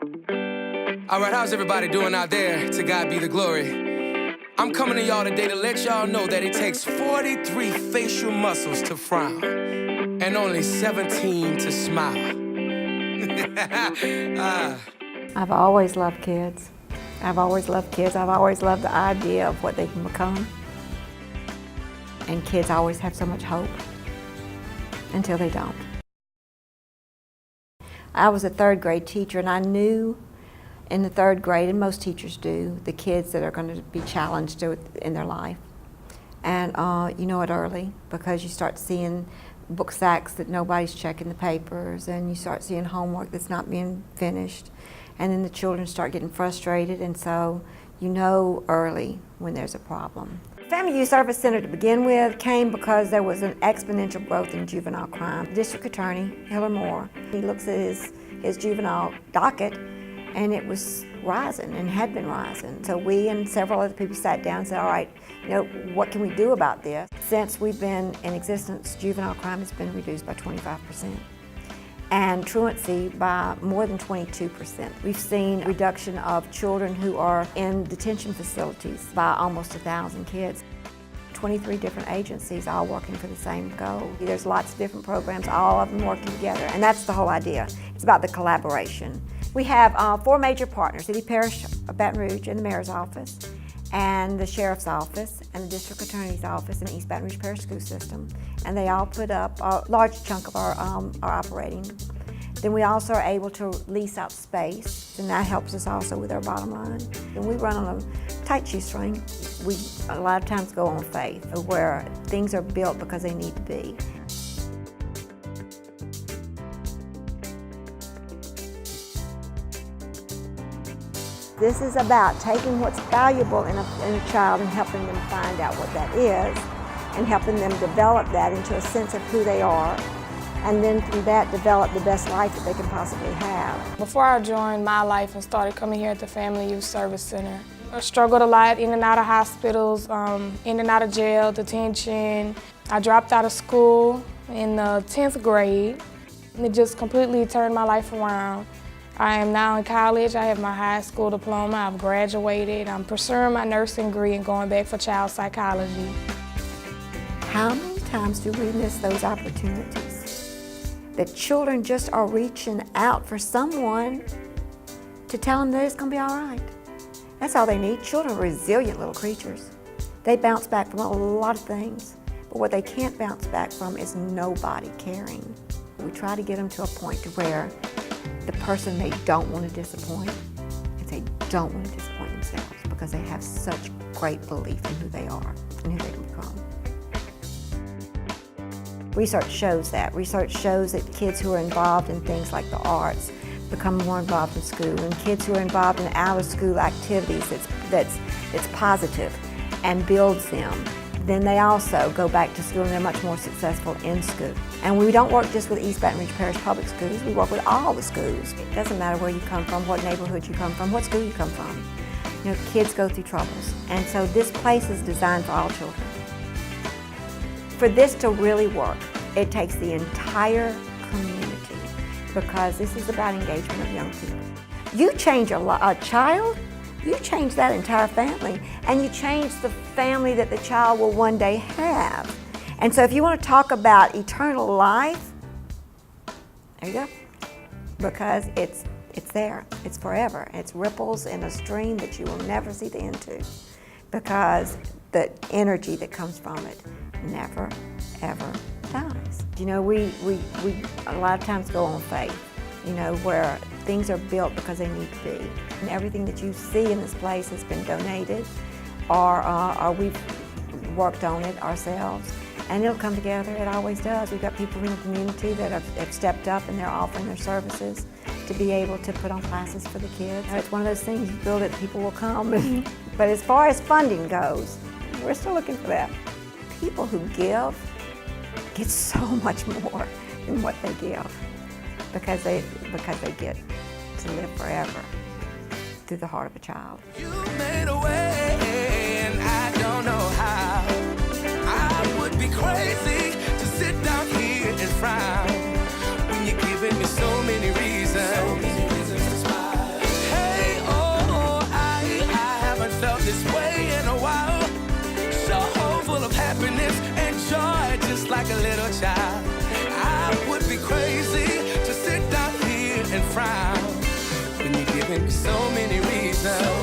All right, how's everybody doing out there? To God be the glory. I'm coming to y'all today to let y'all know that it takes 43 facial muscles to frown and only 17 to smile. I've always loved kids. I've always loved kids. I've always loved the idea of what they can become. And kids always have so much hope until they don't. I was a third grade teacher, and I knew in the third grade, and most teachers do, the kids that are going to be challenged in their life. And you know it early because you start seeing book sacks that nobody's checking the papers, and you start seeing homework that's not being finished. And then the children start getting frustrated, and so you know early when there's a problem. Family Youth Service Center to begin with came because there was an exponential growth in juvenile crime. District Attorney Hiller Moore, he looks at his juvenile docket, and it was rising and had been rising. So we and several other people sat down and said, all right, you know, what can we do about this? Since we've been in existence, juvenile crime has been reduced by 25%. And truancy by more than 22%. We've seen a reduction of children who are in detention facilities by almost 1,000 kids. 23 different agencies all working for the same goal. There's lots of different programs, all of them working together, and that's the whole idea. It's about the collaboration. We have 4 major partners: City Parish of Baton Rouge and the Mayor's Office, and the Sheriff's Office, and the District Attorney's Office, and the East Baton Rouge Parish School System. And they all put up a large chunk of our operating. Then we also are able to lease out space, and that helps us also with our bottom line. And we run on a tight shoestring. We a lot of times go on faith, where things are built because they need to be. This is about taking what's valuable in a child and helping them find out what that is, and helping them develop that into a sense of who they are, and then through that develop the best life that they can possibly have. Before I joined my life and started coming here at the Family Youth Service Center, I struggled a lot in and out of hospitals, in and out of jail, detention. I dropped out of school in the 10th grade, and it just completely turned my life around. I am now in college. I have my high school diploma. I've graduated. I'm pursuing my nursing degree and going back for child psychology. How many times do we miss those opportunities? That children just are reaching out for someone to tell them that it's going to be all right. That's all they need. Children are resilient little creatures. They bounce back from a lot of things, but what they can't bounce back from is nobody caring. We try to get them to a point to where the person they don't want to disappoint, and they don't want to disappoint themselves because they have such great belief in who they are and who they can become. Research shows that. Research shows that kids who are involved in things like the arts become more involved in school, and kids who are involved in out-of-school activities that's positive and builds them, then they also go back to school and they're much more successful in school. And we don't work just with East Baton Rouge Parish Public Schools, we work with all the schools. It doesn't matter where you come from, what neighborhood you come from, what school you come from. You know, kids go through troubles. And so this place is designed for all children. For this to really work, it takes the entire community, because this is about engagement of young people. You change a child, you change that entire family, and you change the family that the child will one day have. And so if you want to talk about eternal life, there you go. Because it's there, it's forever. It's ripples in a stream that you will never see the end to, because the energy that comes from it never, ever dies. You know, we a lot of times go on faith, you know, where things are built because they need to be. And everything that you see in this place has been donated, or we've worked on it ourselves. And it'll come together, it always does. We've got people in the community that have stepped up and they're offering their services to be able to put on classes for the kids. It's one of those things, you build it, people will come. But as far as funding goes, we're still looking for that. People who give get so much more than what they give, because they get to live forever through the heart of a child. You made a way, and I don't know how. I would be crazy to sit down here and frown when you're giving me so many reasons to smile. of happiness and joy, just like a little child. I would be crazy to sit down here and frown when you're giving me so many reasons.